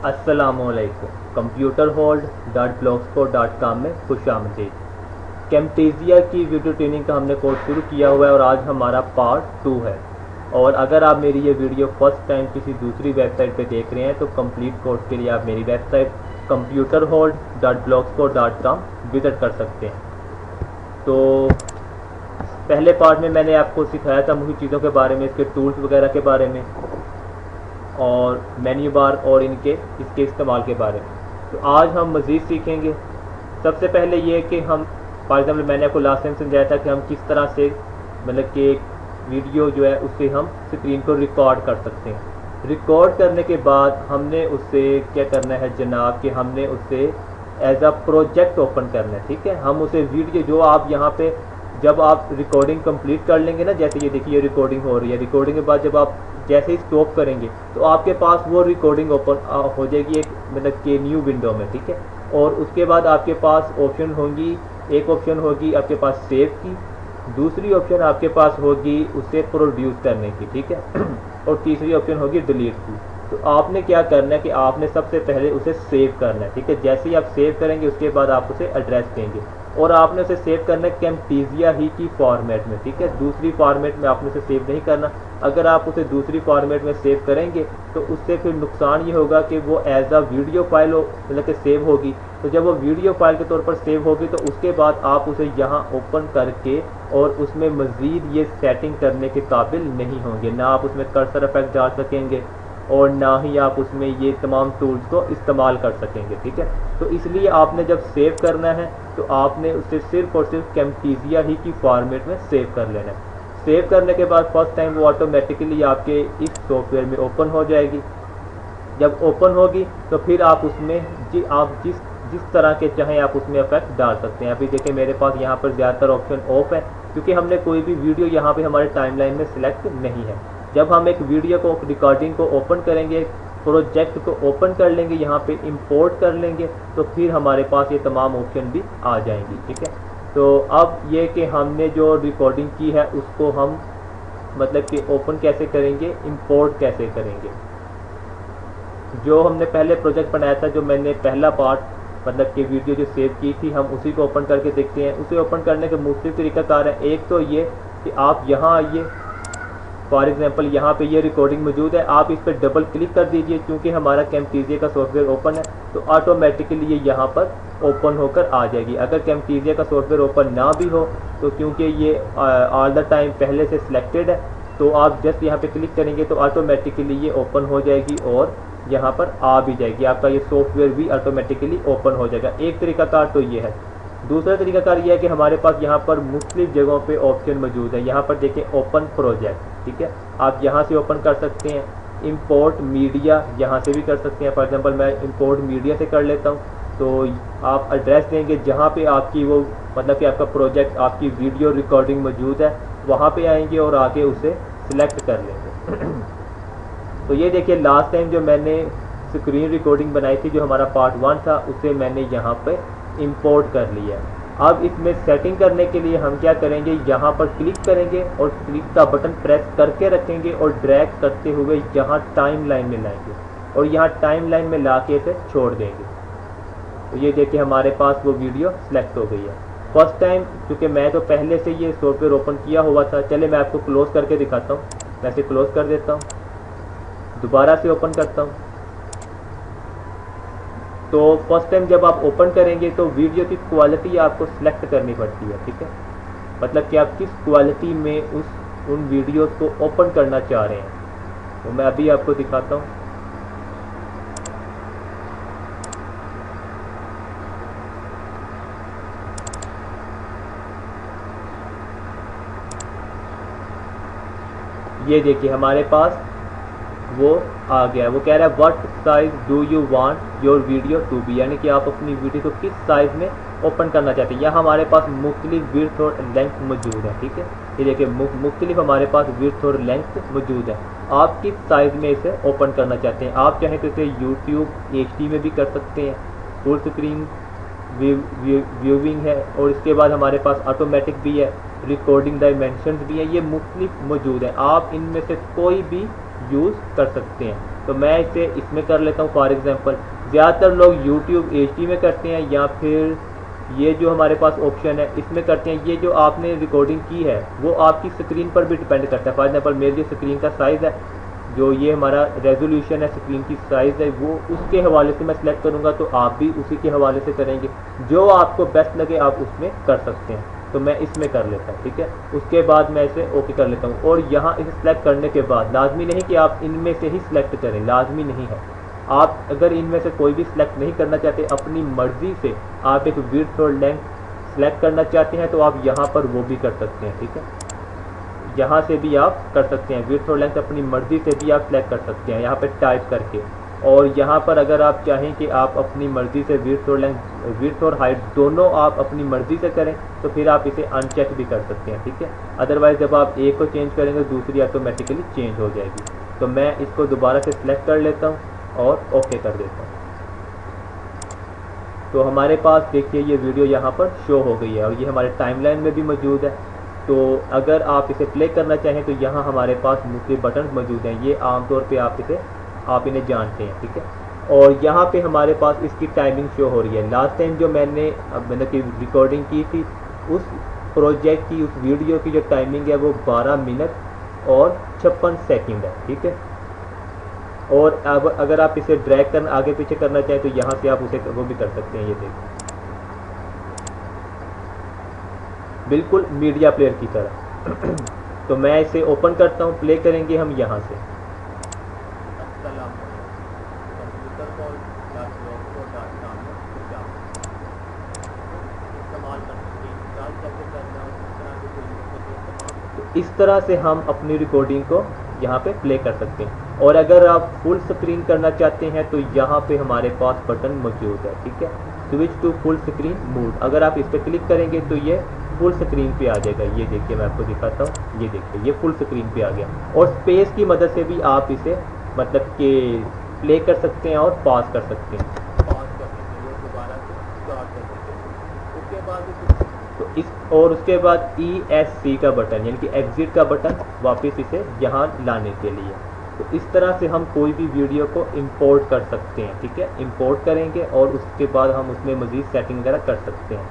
अस्सलामुअलैकुम। Computer hold .blogspot.com में खुशामदीद। Camtasia की वीडियो ट्रेनिंग का हमने कोर्स शुरू किया हुआ है और आज हमारा पार्ट 2 है। और अगर आप मेरी ये वीडियो फर्स्ट टाइम किसी दूसरी वेबसाइट पे देख रहे हैं तो कंप्लीट कोर्स के लिए आप मेरी वेबसाइट computerhold.blogspot.com विजिट कर सकते हैं। तो पहले पार्ट में मैंने आपको सिखाया था मुख्य चीज़ों के बारे में, इसके टूल्स वगैरह के बारे में और मेन्यू बार और इसके इस्तेमाल के बारे में। तो आज हम मज़ीद सीखेंगे। सबसे पहले ये कि हम फॉर एग्जाम्पल मैंने आपको लास्ट टाइम समझाया था कि हम किस तरह से मतलब कि एक वीडियो जो है उससे हम स्क्रीन को रिकॉर्ड कर सकते हैं। रिकॉर्ड करने के बाद हमने उससे क्या करना है जनाब कि हमने उससे एज अ प्रोजेक्ट ओपन करना है। ठीक है, हम उसे वीडियो जो आप यहाँ पे जब आप रिकॉर्डिंग कंप्लीट कर लेंगे ना, जैसे ये देखिए रिकॉर्डिंग हो रही है, रिकॉर्डिंग के बाद जब आप जैसे ही स्टॉप करेंगे तो आपके पास वो रिकॉर्डिंग ओपन हो जाएगी एक मतलब कि न्यू विंडो में। ठीक है, और उसके बाद आपके पास ऑप्शन होंगी, एक ऑप्शन होगी आपके पास सेव की, दूसरी ऑप्शन आपके पास होगी उसे प्रोड्यूस करने की। ठीक है, और तीसरी ऑप्शन होगी डिलीट की। तो आपने क्या करना है कि आपने सबसे पहले उसे सेव करना है। ठीक है, जैसे ही आप सेव करेंगे उसके बाद आप उसे एड्रेस देंगे और आपने उसे सेव करना है कैमटेसिया ही की फॉर्मेट में। ठीक है, दूसरी फॉर्मेट में आपने उसे सेव नहीं करना। अगर आप उसे दूसरी फॉर्मेट में सेव करेंगे तो उससे फिर नुकसान ये होगा कि वो एज अ वीडियो फाइल मतलब कि सेव होगी। तो जब वो वीडियो फाइल के तौर पर सेव होगी तो उसके बाद आप उसे यहाँ ओपन करके और उसमें मज़ीद ये सेटिंग करने के काबिल नहीं होंगे। ना आप उसमें कर्सर इफेक्ट डाल सकेंगे और ना ही आप उसमें ये तमाम टूल्स को इस्तेमाल कर सकेंगे। ठीक है, तो इसलिए आपने जब सेव करना है तो आपने उसे सिर्फ और सिर्फ कैमटेसिया ही की फॉर्मेट में सेव कर लेना है। सेव करने के बाद फर्स्ट टाइम वो ऑटोमेटिकली आपके इस सॉफ्टवेयर में ओपन हो जाएगी। जब ओपन होगी तो फिर आप उसमें आप जिस तरह के चाहें आप उसमें इफेक्ट डाल सकते हैं। अभी देखिए मेरे पास यहाँ पर ज़्यादातर ऑप्शन ऑफ है क्योंकि हमने कोई भी वीडियो यहाँ पे हमारे टाइमलाइन में सिलेक्ट नहीं है। जब हम एक वीडियो को रिकॉर्डिंग को ओपन करेंगे, प्रोजेक्ट को ओपन कर लेंगे, यहाँ पे इंपोर्ट कर लेंगे तो फिर हमारे पास ये तमाम ऑप्शन भी आ जाएंगी। ठीक है, तो अब ये कि हमने जो रिकॉर्डिंग की है उसको हम मतलब कि ओपन कैसे करेंगे, इंपोर्ट कैसे करेंगे। जो हमने पहले प्रोजेक्ट बनाया था, जो मैंने पहला पार्ट मतलब कि वीडियो जो सेव की थी, हम उसी को ओपन करके देखते हैं। उसे ओपन करने के मुख्तलिफ तरीक़ाकार है। एक तो ये कि आप यहाँ आइए, फॉर एग्जांपल यहाँ पे ये रिकॉर्डिंग मौजूद है, आप इस पर डबल क्लिक कर दीजिए। क्योंकि हमारा कैमटेसिया का सॉफ्टवेयर ओपन है तो ऑटोमेटिकली ये यहाँ पर ओपन होकर आ जाएगी। अगर कैमटेसिया का सॉफ्टवेयर ओपन ना भी हो तो क्योंकि ये ऑल द टाइम पहले से सिलेक्टेड है तो आप जस्ट यहाँ पे क्लिक करेंगे तो ऑटोमेटिकली ये ओपन हो जाएगी और यहाँ पर आ भी जाएगी। आपका ये सॉफ्टवेयर भी ऑटोमेटिकली ओपन हो जाएगा। एक तरीकाकार तो ये है। दूसरा तरीकाकार ये है कि हमारे पास यहाँ पर मुख्तलिफ जगहों पे ऑप्शन मौजूद है। यहाँ पर देखें ओपन प्रोजेक्ट। ठीक है, आप यहाँ से ओपन कर सकते हैं। इंपोर्ट मीडिया यहाँ से भी कर सकते हैं। फॉर एग्जांपल मैं इंपोर्ट मीडिया से कर लेता हूँ। तो आप एड्रेस देंगे जहाँ पे आपकी वो मतलब कि आपका प्रोजेक्ट, आपकी वीडियो रिकॉर्डिंग मौजूद है, वहाँ पे आएंगे और आके उसे सिलेक्ट कर लेंगे। तो ये देखिए लास्ट टाइम जो मैंने स्क्रीन रिकॉर्डिंग बनाई थी, जो हमारा पार्ट 1 था, उसे मैंने यहाँ पे इंपोर्ट कर लिया है। अब इसमें सेटिंग करने के लिए हम क्या करेंगे, यहाँ पर क्लिक करेंगे और क्लिक का बटन प्रेस करके रखेंगे और ड्रैग करते हुए यहाँ टाइमलाइन में लाएंगे और यहाँ टाइमलाइन में ला के इसे छोड़ देंगे। तो ये देखिए हमारे पास वो वीडियो सेलेक्ट हो गई है। फर्स्ट टाइम क्योंकि मैं तो पहले से ये सॉफ्टवेयर ओपन किया हुआ था, चले मैं आपको क्लोज करके दिखाता हूँ। मैं इसे क्लोज कर देता हूँ, दोबारा से ओपन करता हूँ। तो फर्स्ट टाइम जब आप ओपन करेंगे तो वीडियो की क्वालिटी आपको सिलेक्ट करनी पड़ती है। ठीक है, मतलब कि आप किस क्वालिटी में उन वीडियोस को ओपन करना चाह रहे हैं। तो मैं अभी आपको दिखाता हूँ। ये देखिए हमारे पास वो आ गया। वो कह रहा है what size do you want your video to be, यानी कि आप अपनी वीडियो को किस साइज में ओपन करना चाहते हैं। यहाँ हमारे पास मुख्तलिफ विड्थ और लेंथ मौजूद है। ठीक है, ये देखिए मुख्तलिफ हमारे पास विड्थ और लेंथ मौजूद है। आप किस साइज में इसे ओपन करना चाहते हैं। आप चाहें तो इसे यूट्यूब HD में भी कर सकते हैं, फुल स्क्रीन व्यूइंग है, और इसके बाद हमारे पास ऑटोमेटिक भी है, रिकॉर्डिंग डायमेंशंस भी है। ये मुख्तलिफ मौजूद है, आप इनमें से कोई भी यूज़ कर सकते हैं। तो मैं इसे इसमें कर लेता हूँ। फॉर एग्जांपल ज़्यादातर लोग YouTube HD में करते हैं या फिर ये जो हमारे पास ऑप्शन है इसमें करते हैं। ये जो आपने रिकॉर्डिंग की है वो आपकी स्क्रीन पर भी डिपेंड करता है। फॉर एग्जांपल मेरी जो स्क्रीन का साइज़ है, जो ये हमारा रेजोल्यूशन है, स्क्रीन की साइज़ है, वो उसके हवाले से मैं सिलेक्ट करूँगा, तो आप भी उसी के हवाले से करेंगे। जो आपको बेस्ट लगे आप उसमें कर सकते हैं। तो मैं इसमें कर लेता हूँ, ठीक है। उसके बाद मैं इसे ओके कर लेता हूँ। और यहाँ इसे सिलेक्ट करने के बाद लाजमी नहीं कि आप इनमें से ही सिलेक्ट करें, लाजमी नहीं है। आप अगर इनमें से कोई भी सिलेक्ट नहीं करना चाहते, अपनी मर्जी से आप एक विड्थ और लेंथ सिलेक्ट करना चाहते हैं, तो आप यहाँ पर वो भी कर सकते हैं, ठीक है। यहाँ से भी आप कर सकते हैं, विड्थ और लेंथ अपनी मर्जी से भी आप सिलेक्ट कर सकते हैं यहाँ पे टाइप करके। और यहाँ पर अगर आप चाहें कि आप अपनी मर्जी से विड्थ और लेंथ, विड्थ और हाइट दोनों आप अपनी मर्जी से करें, तो फिर आप इसे अनचेक भी कर सकते हैं, ठीक है। अदरवाइज जब आप एक को चेंज करेंगे दूसरी ऑटोमेटिकली चेंज हो जाएगी। तो मैं इसको दोबारा से सिलेक्ट कर लेता हूँ और ओके कर देता हूँ। तो हमारे पास देखिए ये वीडियो यहाँ पर शो हो गई है और ये हमारे टाइमलाइन में भी मौजूद है। तो अगर आप इसे प्ले करना चाहें तो यहाँ हमारे पास मुख्तलिफ बटन मौजूद हैं। ये आमतौर पे आप इन्हें जानते हैं, ठीक है। और यहाँ पे हमारे पास इसकी टाइमिंग शो हो रही है। लास्ट टाइम जो मैंने मतलब कि रिकॉर्डिंग की थी, उस प्रोजेक्ट की, उस वीडियो की जो टाइमिंग है वो 12 मिनट और 56 सेकंड है, ठीक है। और अब अगर आप इसे ड्रैग करना आगे पीछे करना चाहें तो यहाँ से आप उसे वो भी कर सकते हैं। ये देखिए बिल्कुल मीडिया प्लेयर की तरह। तो मैं इसे ओपन करता हूँ, प्ले करेंगे हम यहाँ से। तो इस तरह से हम अपनी रिकॉर्डिंग को यहाँ पे प्ले कर सकते हैं। और अगर आप फुल स्क्रीन करना चाहते हैं तो यहाँ पे हमारे पास बटन मौजूद है, ठीक है, switch to full screen mode. अगर आप इस पर क्लिक करेंगे तो ये फुल स्क्रीन पे आ जाएगा। ये देखिए मैं आपको दिखाता हूँ, ये देखिए ये फुल स्क्रीन पे आ गया। और स्पेस की मदद से भी आप इसे मतलब कि प्ले कर सकते हैं और पॉज कर सकते हैं। तो इस और उसके बाद ESC का बटन यानी कि एग्जिट का बटन, वापस इसे यहाँ लाने के लिए। तो इस तरह से हम कोई भी वीडियो को इंपोर्ट कर सकते हैं, ठीक है। इंपोर्ट करेंगे और उसके बाद हम उसमें मज़ीद सेटिंग वगैरह कर सकते हैं।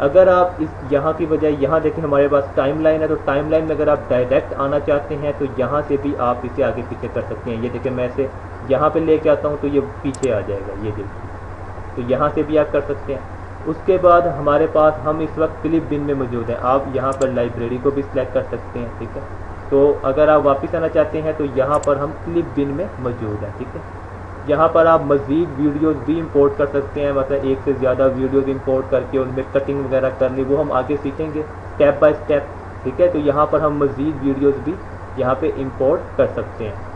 अगर आप इस यहाँ की बजाय यहाँ देखें हमारे पास टाइमलाइन है, तो टाइमलाइन में अगर आप डायरेक्ट आना चाहते हैं तो यहाँ से भी आप इसे आगे पीछे कर सकते हैं। ये देखिए मैं इसे यहाँ पे लेके आता हूँ तो ये पीछे आ जाएगा, ये देखिए। तो यहाँ से भी आप कर सकते हैं। उसके बाद हमारे पास हम इस वक्त क्लिप बिन में मौजूद हैं। आप यहाँ पर लाइब्रेरी को भी सिलेक्ट कर सकते हैं, ठीक है। तो अगर आप वापस आना चाहते हैं तो यहाँ पर हम क्लिप बिन में मौजूद हैं, ठीक है। यहाँ पर आप मज़ीद वीडियोस भी इंपोर्ट कर सकते हैं, मतलब एक से ज़्यादा वीडियोस इंपोर्ट करके उनमें कटिंग वगैरह करनी, वो हम आगे सीखेंगे स्टेप बाय स्टेप, ठीक है। तो यहाँ पर हम मज़ीद वीडियोस भी यहाँ पे इंपोर्ट कर सकते हैं।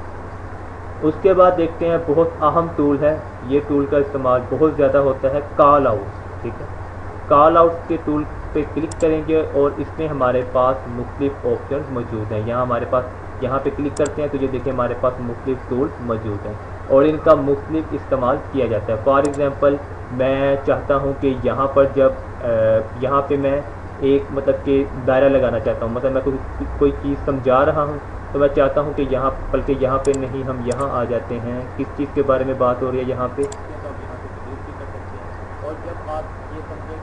उसके बाद देखते हैं बहुत अहम टूल है, ये टूल का इस्तेमाल बहुत ज़्यादा होता है, कॉल आउट, ठीक है। कॉल आउट के टूल पे क्लिक करेंगे और इसमें हमारे पास मुख्तलिफ ऑप्शन मौजूद हैं। यहाँ हमारे पास यहाँ पे क्लिक करते हैं तो ये देखिए हमारे पास मुख्तलिफ टूल्स मौजूद हैं और इनका मुख्तलिफ इस्तेमाल किया जाता है। फॉर एग्ज़ाम्पल मैं चाहता हूँ कि यहाँ पर जब यहाँ पे मैं एक मतलब कि दायरा लगाना चाहता हूँ, मतलब मैं कोई चीज़ समझा रहा हूँ तो मैं चाहता हूँ कि यहाँ, बल्कि यहाँ पे नहीं, हम यहाँ आ जाते हैं, किस चीज़ के बारे में बात हो रही है यहाँ पे। और जब आप ये समझें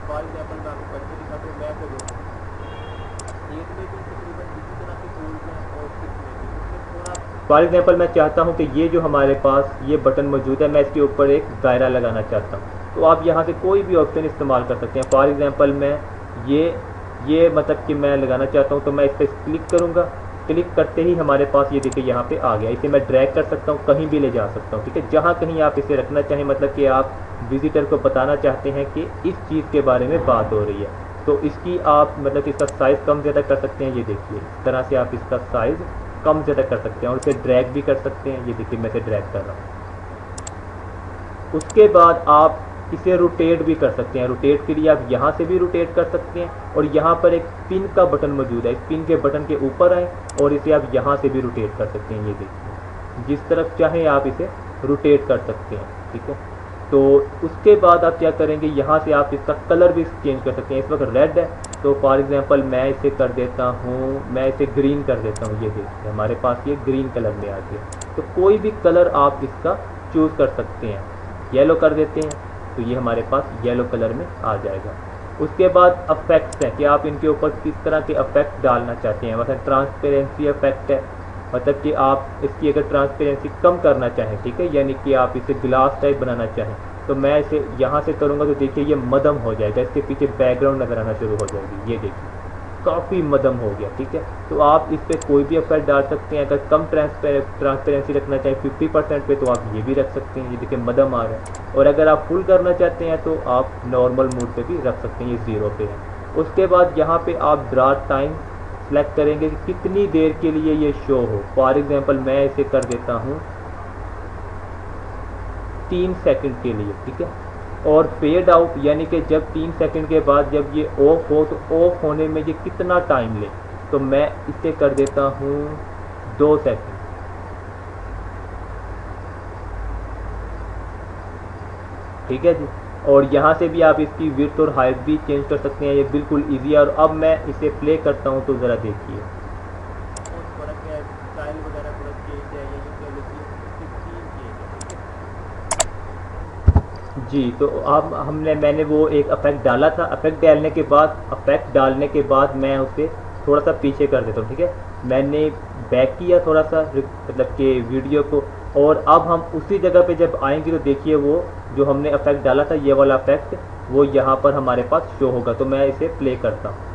फॉर एग्जाम्पल मैं आपको करके दिखाता हूँ, मैं आपको एक में भी तकरीबन इसी तरह के टूल्स हैं और थोड़ा फॉर एग्जाम्पल मैं चाहता हूँ कि ये जो हमारे पास ये बटन मौजूद है, मैं इसके ऊपर एक दायरा लगाना चाहता हूँ, तो आप यहाँ से कोई भी ऑप्शन इस्तेमाल कर सकते हैं। फॉर एग्जाम्पल मैं ये मतलब कि मैं लगाना चाहता हूँ तो मैं इस पर क्लिक करूँगा। क्लिक करते ही हमारे पास ये देखिए यहाँ पे आ गया। इसे मैं ड्रैग कर सकता हूँ, कहीं भी ले जा सकता हूँ, ठीक है, जहाँ कहीं आप इसे रखना चाहें, मतलब कि आप विजिटर को बताना चाहते हैं कि इस चीज़ के बारे में बात हो रही है, तो इसकी आप मतलब कि इसका साइज़ कम ज़्यादा कर सकते हैं। ये देखिए इस तरह से आप इसका साइज़ कम ज़्यादा कर सकते हैं और इसे ड्रैग भी कर सकते हैं। ये देखिए मैं इसे ड्रैग कर रहा हूँ। उसके बाद आप इसे रोटेट भी कर सकते हैं। रोटेट के लिए आप यहाँ से भी रोटेट कर सकते हैं और यहाँ पर एक पिन का बटन मौजूद है, इस पिन के बटन के ऊपर आए और इसे आप यहाँ से भी रोटेट कर सकते हैं। ये देखिए जिस तरफ चाहें आप इसे रोटेट कर सकते हैं, ठीक है। तो उसके बाद आप क्या करेंगे, यहाँ से आप इसका कलर भी चेंज कर सकते हैं। इस वक्त रेड है तो फॉर एग्जांपल मैं इसे कर देता हूँ, मैं इसे ग्रीन कर देता हूँ। ये देखिए हमारे पास ये ग्रीन कलर में आ गया। तो कोई भी कलर आप इसका चूज़ कर सकते हैं। येलो कर देते हैं तो ये हमारे पास येलो कलर में आ जाएगा। उसके बाद अफेक्ट्स हैं कि आप इनके ऊपर किस तरह के अफेक्ट डालना चाहते हैं। मतलब ट्रांसपेरेंसी अफेक्ट है, मतलब कि आप इसकी अगर ट्रांसपेरेंसी कम करना चाहें, ठीक है, यानी कि आप इसे ग्लास टाइप बनाना चाहें, तो मैं इसे यहाँ से करूँगा तो देखिए ये मदम हो जाएगा, इसके पीछे बैकग्राउंड नज़र आना शुरू हो जाएगी। ये देखिए काफ़ी मदम हो गया, ठीक है। तो आप इस पर कोई भी अफेक्ट डाल सकते हैं। अगर कम ट्रांसपेरेंसी रखना चाहें 50% पे, तो आप ये भी रख सकते हैं। ये देखिए मदम आ रहा है। और अगर आप फुल करना चाहते हैं तो आप नॉर्मल मोड पे भी रख सकते हैं, ये 0 पे है। उसके बाद यहाँ पे आप ड्रा टाइम सेलेक्ट करेंगे कि कितनी देर के लिए ये शो हो। फॉर एग्जांपल मैं इसे कर देता हूँ 3 सेकंड के लिए, ठीक है। और फेड आउट यानी कि जब 3 सेकंड के बाद जब ये ऑफ हो तो ऑफ होने में ये कितना टाइम ले, तो मैं इसे कर देता हूँ 2 सेकंड, ठीक है जी। और यहाँ से भी आप इसकी विड्थ और हाइट भी चेंज कर सकते हैं, ये बिल्कुल इजी है। और अब मैं इसे प्ले करता हूँ तो ज़रा देखिए जी। तो अब मैंने वो एक अफेक्ट डाला था। अफेक्ट डालने के बाद मैं उसे थोड़ा सा पीछे कर देता हूँ, ठीक है। मैंने बैक किया थोड़ा सा, मतलब कि वीडियो को। और अब हम उसी जगह पे जब आएंगे तो देखिए वो जो हमने अफेक्ट डाला था, ये वाला अफेक्ट, वो यहाँ पर हमारे पास शो होगा। तो मैं इसे प्ले करता हूँ।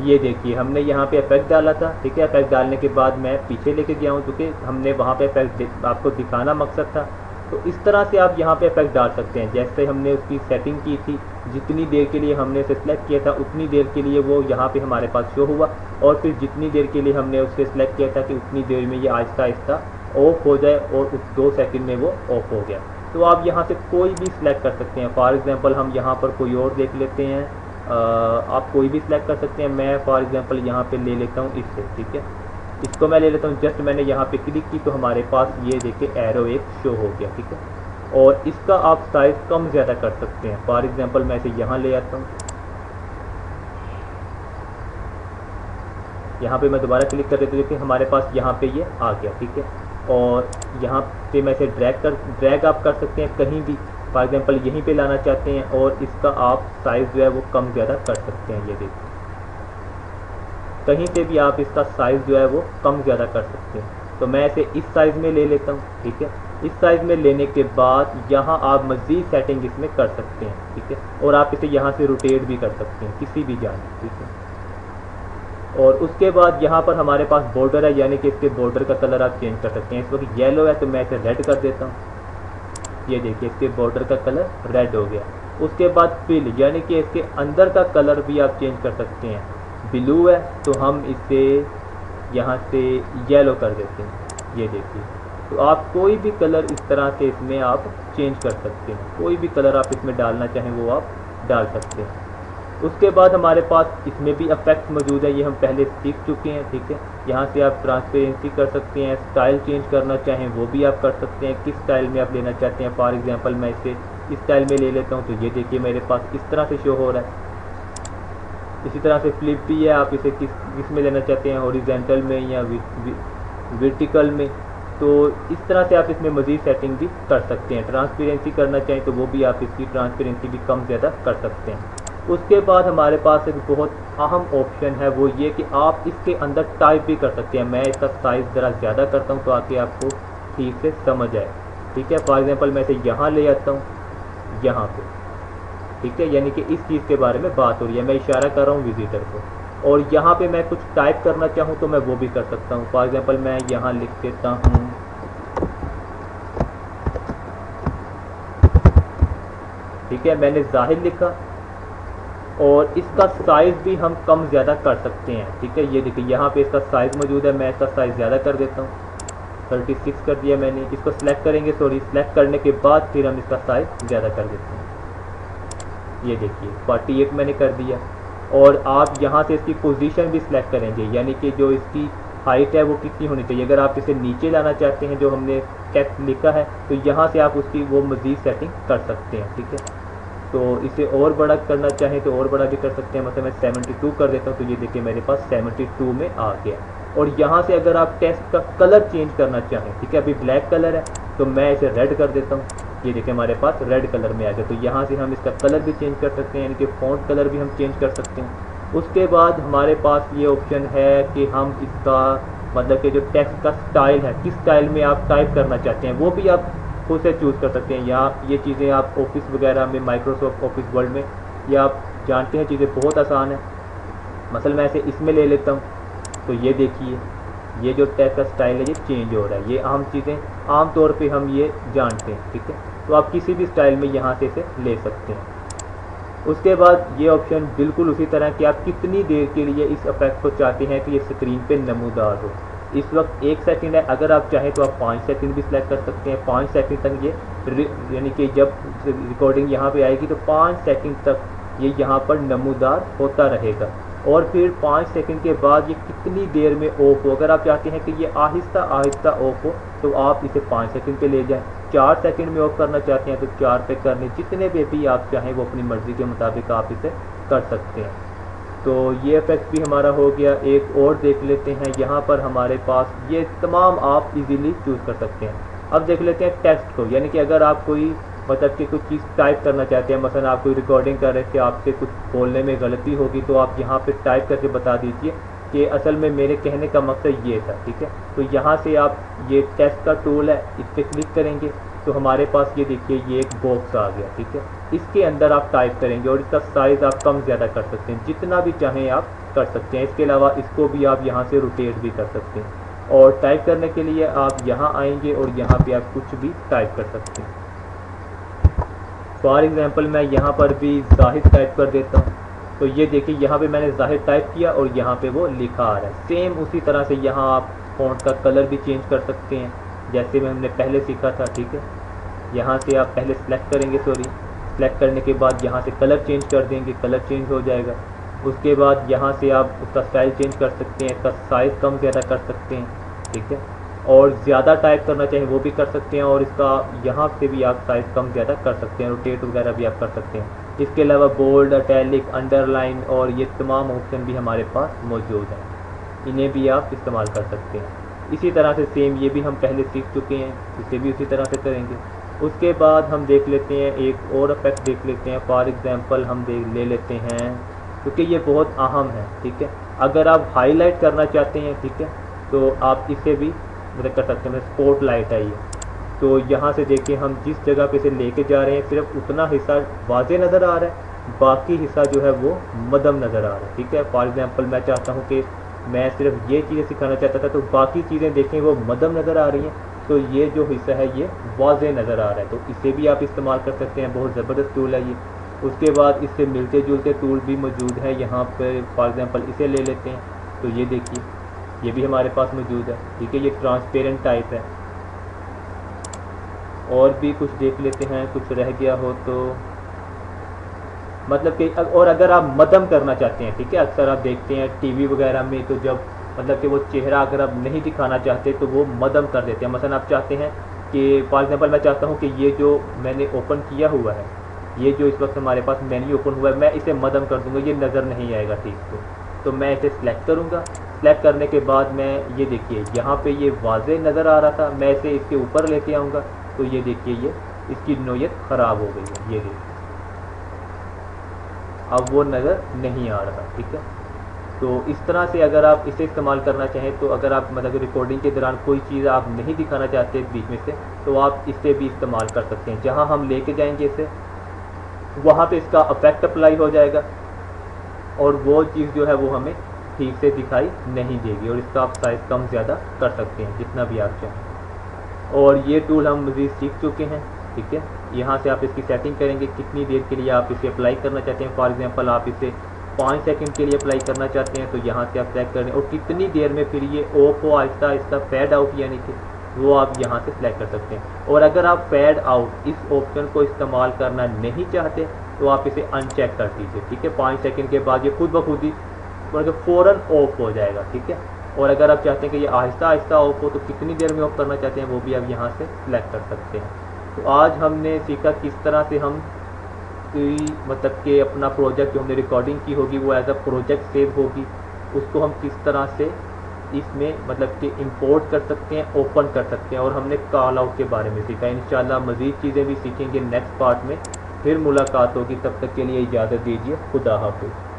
ये देखिए हमने यहाँ पे इफेक्ट डाला था, ठीक है। इफेक्ट डालने के बाद मैं पीछे लेके गया हूँ क्योंकि हमने वहाँ पे इफेक्ट आपको दिखाना मकसद था। तो इस तरह से आप यहाँ पे इफेक्ट डाल सकते हैं। जैसे हमने उसकी सेटिंग की थी, जितनी देर के लिए हमने उसे सिलेक्ट किया था उतनी देर के लिए वो यहाँ पे हमारे पास शो हुआ। और फिर जितनी देर के लिए हमने उसे सिलेक्ट किया था कि उतनी देर में ये आहिस्ता आहिस्ता ऑफ हो जाए, और उस 2 सेकंड में वो ऑफ हो गया। तो आप यहाँ से कोई भी सिलेक्ट कर सकते हैं। फॉर एग्जांपल हम यहाँ पर कोई और देख लेते हैं। आप कोई भी सिलेक्ट कर सकते हैं। मैं फॉर एग्जांपल यहाँ पे ले लेता हूँ इससे, ठीक है। इसको मैं ले लेता हूँ। जस्ट मैंने यहाँ पे क्लिक की तो हमारे पास ये देखिए एरो एक शो हो गया, ठीक है। और इसका आप साइज कम ज़्यादा कर सकते हैं। फॉर एग्जांपल मैं इसे यहाँ ले आता हूँ। यहाँ पे मैं दोबारा क्लिक कर देता हूँ, देखिए हमारे पास यहाँ पे ये आ गया, ठीक है। और यहाँ पे मैं इसे ड्रैग आप कर सकते हैं कहीं भी। फॉर एग्जांपल यहीं पे लाना चाहते हैं और इसका आप साइज़ जो है वो कम ज़्यादा कर सकते हैं। ये देखिए कहीं से भी आप इसका साइज़ जो है वो कम ज़्यादा कर सकते हैं। तो मैं इसे इस साइज़ में ले लेता हूँ, ठीक है। इस साइज़ में लेने के बाद यहाँ आप मज़ीद सेटिंग इसमें कर सकते हैं, ठीक है। और आप इसे यहाँ से रोटेट भी कर सकते हैं किसी भी जानिब, ठीक है। और उसके बाद यहाँ पर हमारे पास बॉर्डर है, यानी कि इसके बॉर्डर का कलर आप चेंज कर सकते हैं। इस वक्त येलो है तो मैं इसे रेड कर देता हूँ। ये देखिए इसके बॉर्डर का कलर रेड हो गया। उसके बाद फिल यानी कि इसके अंदर का कलर भी आप चेंज कर सकते हैं। ब्लू है तो हम इसे यहाँ से येलो कर देते हैं। ये देखिए तो आप कोई भी कलर इस तरह से इसमें आप चेंज कर सकते हैं। कोई भी कलर आप इसमें डालना चाहें वो आप डाल सकते हैं। उसके बाद हमारे पास इसमें भी इफेक्ट मौजूद है, ये हम पहले सीख चुके हैं, ठीक है। यहाँ से आप ट्रांसपेरेंसी कर सकते हैं, स्टाइल चेंज करना चाहें वो भी आप कर सकते हैं, किस स्टाइल में आप लेना चाहते हैं। फॉर एग्जांपल मैं इसे इस स्टाइल में ले लेता हूँ तो ये देखिए मेरे पास इस तरह से शो हो रहा है। इसी तरह से फ्लिप भी है, आप इसे किस में लेना चाहते हैं, हॉरिजॉन्टल में या वर्टिकल में। तो इस तरह से आप इसमें मज़ीद सेटिंग भी कर सकते हैं। ट्रांसपेरेंसी करना चाहें तो वो भी आप इसकी ट्रांसपेरेंसी भी कम ज़्यादा कर सकते हैं। उसके बाद हमारे पास एक बहुत अहम ऑप्शन है, वो ये कि आप इसके अंदर टाइप भी कर सकते हैं। मैं इसका साइज़ ज़रा ज़्यादा करता हूँ तो आके आपको ठीक से समझ आए, ठीक है। फॉर एग्जांपल मैं इसे यहाँ ले आता हूँ, यहाँ पे, ठीक है। यानी कि इस चीज़ के बारे में बात हो रही है, मैं इशारा कर रहा हूँ विजिटर को। और यहाँ पे मैं कुछ टाइप करना चाहूँ तो मैं वो भी कर सकता हूँ। फॉर एग्जांपल मैं यहाँ लिख देता हूँ ठीक है, मैंने जाहिर लिखा। और इसका साइज़ भी हम कम ज़्यादा कर सकते हैं, ठीक है। ये देखिए यहाँ पे इसका साइज़ मौजूद है, मैं इसका साइज़ ज़्यादा कर देता हूँ। 36 कर दिया मैंने। इसको सिलेक्ट करेंगे, सिलेक्ट करने के बाद फिर हम इसका साइज़ ज़्यादा कर देते हैं। ये देखिए 48 मैंने कर दिया। और आप यहाँ से इसकी पोजीशन भी सिलेक्ट करेंगे, यानी कि जो इसकी हाइट है वो कितनी होनी चाहिए। अगर आप इसे नीचे लाना चाहते हैं जो हमने टेक्स्ट लिखा है तो यहाँ से आप उसकी वो मज़ीद सेटिंग कर सकते हैं, ठीक है। तो इसे और बड़ा करना चाहें तो और बड़ा भी कर सकते हैं, मतलब मैं 72 कर देता हूँ तो ये देखिए मेरे पास 72 में आ गया। और यहाँ से अगर आप टेक्स्ट का कलर चेंज करना चाहें, ठीक है, अभी ब्लैक कलर है तो मैं इसे रेड कर देता हूँ, ये देखिए हमारे पास रेड कलर में आ गया। तो यहाँ से हम इसका कलर भी चेंज कर सकते हैं, यानी कि फॉन्ट कलर भी हम चेंज कर सकते हैं। उसके बाद हमारे पास ये ऑप्शन है कि हम इसका मतलब कि जो टेक्स्ट का स्टाइल है, किस स्टाइल में आप टाइप करना चाहते हैं वो भी आप खुद से चूज़ कर सकते हैं। यहाँ ये चीज़ें आप ऑफिस वगैरह में, माइक्रोसॉफ्ट ऑफिस वर्ड में, ये आप जानते हैं चीज़ें बहुत आसान है। मसलन मैं इसे इसमें ले लेता हूँ तो ये देखिए ये जो टेक्स्ट का स्टाइल है ये चेंज हो रहा है। ये आम चीज़ें आम तौर पे हम ये जानते हैं, ठीक है। तो आप किसी भी स्टाइल में यहाँ से इसे ले सकते हैं। उसके बाद ये ऑप्शन बिल्कुल उसी तरह कि आप कितनी देर के लिए इस इफेक्ट को चाहते हैं कि ये स्क्रीन पे नमूदार हो। इस वक्त 1 सेकंड है, अगर आप चाहें तो आप 5 सेकंड भी सिलेक्ट कर सकते हैं। 5 सेकंड तक ये यानी कि जब रिकॉर्डिंग यहाँ पे आएगी तो 5 सेकंड तक ये यहाँ पर नमूदार होता रहेगा। और फिर 5 सेकंड के बाद ये कितनी देर में ऑफ हो, अगर आप चाहते हैं कि ये आहिस्ता आहिस्ता ऑफ हो तो आप इसे 5 सेकंड पे ले जाएं। 4 सेकंड में ऑफ करना चाहते हैं तो 4 पे करने, जितने भी आप चाहें वो अपनी मर्ज़ी के मुताबिक आप इसे कर सकते हैं। तो ये इफेक्ट भी हमारा हो गया। एक और देख लेते हैं, यहाँ पर हमारे पास ये तमाम आप इजीली चूज़ कर सकते हैं। अब देख लेते हैं टेक्स्ट को, यानी कि अगर आप कोई मतलब कि कुछ चीज़ टाइप करना चाहते हैं, मसलन आप कोई रिकॉर्डिंग कर रहे थे, आपसे कुछ बोलने में गलती होगी तो आप यहाँ पे टाइप करके बता दीजिए कि असल में मेरे कहने का मकसद ये था, ठीक है। तो यहाँ से आप ये टेक्स्ट का टूल है, इस पर क्लिक करेंगे तो हमारे पास ये देखिए ये एक बॉक्स आ गया, ठीक है। इसके अंदर आप टाइप करेंगे और इसका साइज़ आप कम ज़्यादा कर सकते हैं, जितना भी चाहें आप कर सकते हैं। इसके अलावा इसको भी आप यहाँ से रोटेट भी कर सकते हैं। और टाइप करने के लिए आप यहाँ आएंगे और यहाँ पे आप कुछ भी टाइप कर सकते हैं। फॉर एग्जांपल मैं यहाँ पर भी जाहिद टाइप कर देता हूँ तो ये देखिए यहाँ पे मैंने जाहिद टाइप किया और यहाँ पे वो लिखा आ रहा है। सेम उसी तरह से यहाँ आप फ़ॉन्ट का कलर भी चेंज कर सकते हैं, जैसे में हमने पहले सीखा था, ठीक है। यहाँ से आप पहले सेलेक्ट करेंगे, सेलेक्ट करने के बाद यहाँ से कलर चेंज कर देंगे, कलर चेंज हो जाएगा। उसके बाद यहाँ से आप उसका स्टाइल चेंज कर सकते हैं, इसका साइज़ कम ज़्यादा कर सकते हैं, ठीक है। और ज़्यादा टाइप करना चाहें वो भी कर सकते हैं और इसका यहाँ से भी आप साइज़ कम ज़्यादा कर सकते हैं, रोटेट वगैरह भी आप कर सकते हैं। इसके अलावा बोल्ड, इटैलिक, अंडरलाइन और ये तमाम ऑप्शन भी हमारे पास मौजूद हैं, इन्हें भी आप इस्तेमाल कर सकते हैं। इसी तरह से सेम ये भी हम पहले सीख चुके हैं, इसे भी उसी तरह से करेंगे। उसके बाद हम देख लेते हैं एक और इफेक्ट देख लेते हैं। फॉर एग्जांपल हम ले लेते हैं, क्योंकि ये बहुत अहम है, ठीक है। अगर आप हाईलाइट करना चाहते हैं, ठीक है, तो आप इसे भी मतलब कर सकते हैं। स्पॉट लाइट है ये, तो यहाँ से देखिए हम जिस जगह पे इसे लेके जा रहे हैं सिर्फ उतना हिस्सा वाज़े नज़र आ रहा है, बाकी हिस्सा जो है वो मदम नज़र आ रहा है, ठीक है। फॉर एग्जांपल मैं चाहता हूँ कि मैं सिर्फ ये चीज़ें सिखाना चाहता था तो बाकी चीज़ें देखें वो मदम नज़र आ रही हैं, तो ये जो हिस्सा है ये वाज़े नज़र आ रहा है, तो इसे भी आप इस्तेमाल कर सकते हैं। बहुत ज़बरदस्त टूल है ये। उसके बाद इससे मिलते जुलते टूल भी मौजूद है यहाँ पर। फॉर एग्जांपल इसे ले लेते हैं तो ये देखिए ये भी हमारे पास मौजूद है, ठीक है। ये ट्रांसपेरेंट टाइप है। और भी कुछ देख लेते हैं, कुछ रह गया हो तो मतलब कि और अगर आप मदम करना चाहते हैं, ठीक है, अक्सर आप देखते हैं टीवी वगैरह में तो जब मतलब कि वो चेहरा अगर आप नहीं दिखाना चाहते तो वो मदम कर देते हैं। मसलन आप चाहते हैं कि फॉर एग्जांपल मैं चाहता हूँ कि ये जो मैंने ओपन किया हुआ है, ये जो इस वक्त हमारे पास मेन्यू ओपन हुआ है, मैं इसे मदम कर दूंगा, ये नज़र नहीं आएगा ठीक से। तो मैं इसे सिलेक्ट करूँगा, सिलेक्ट करने के बाद मैं ये देखिए यहाँ पे ये वाज़े नज़र आ रहा था, मैं इसे इसके ऊपर लेके आऊँगा तो ये देखिए ये इसकी नोयत ख़राब हो गई है, ये देखिए अब वो नज़र नहीं आ रहा, ठीक है। तो इस तरह से अगर आप इसे इस्तेमाल करना चाहें तो अगर आप मतलब रिकॉर्डिंग के दौरान कोई चीज़ आप नहीं दिखाना चाहते बीच में से तो आप इसे भी इस्तेमाल कर सकते हैं। जहाँ हम लेके जाएंगे इसे वहाँ पे इसका इफेक्ट अप्लाई हो जाएगा और वो चीज़ जो है वो हमें ठीक से दिखाई नहीं देगी और इसका आप साइज़ कम ज़्यादा कर सकते हैं जितना भी आप चाहें। और ये टूल हम मज़ीद सीख चुके हैं, ठीक है। यहाँ से आप इसकी सेटिंग करेंगे कितनी देर के लिए आप इसे अप्लाई करना चाहते हैं। फॉर एग्जांपल आप इसे 5 सेकंड के लिए अप्लाई करना चाहते हैं तो यहाँ से आप सेलेक्ट करें और कितनी देर में फिर ये ऑफ हो आहिस्ता आहिस्ता फेड आउट यानी कि वो आप यहाँ से सिलेक्ट कर सकते हैं। और अगर आप फेड आउट इस ऑप्शन को इस्तेमाल करना नहीं चाहते तो आप इसे अनचेक कर दीजिए, ठीक है। 5 सेकंड के बाद ये खुद ब खुद ही मतलब फ़ौरन ऑफ हो जाएगा, ठीक है। और अगर आप चाहते हैं कि ये आहिस्ता आहिस्ता ऑफ हो तो कितनी देर में ऑफ करना चाहते हैं वो भी आप यहाँ से सिलेक्ट कर सकते हैं। तो आज हमने सीखा किस तरह से हम मतलब कि अपना प्रोजेक्ट जो हमने रिकॉर्डिंग की होगी वो एज अ प्रोजेक्ट सेव होगी, उसको हम किस तरह से इसमें मतलब कि इंपोर्ट कर सकते हैं, ओपन कर सकते हैं। और हमने कॉल आउट के बारे में सीखा। इंशाल्लाह मज़ीद चीज़ें भी सीखेंगे नेक्स्ट पार्ट में। फिर मुलाकात होगी, तब तक के लिए इजाज़त दीजिए। खुदा हाफिज़।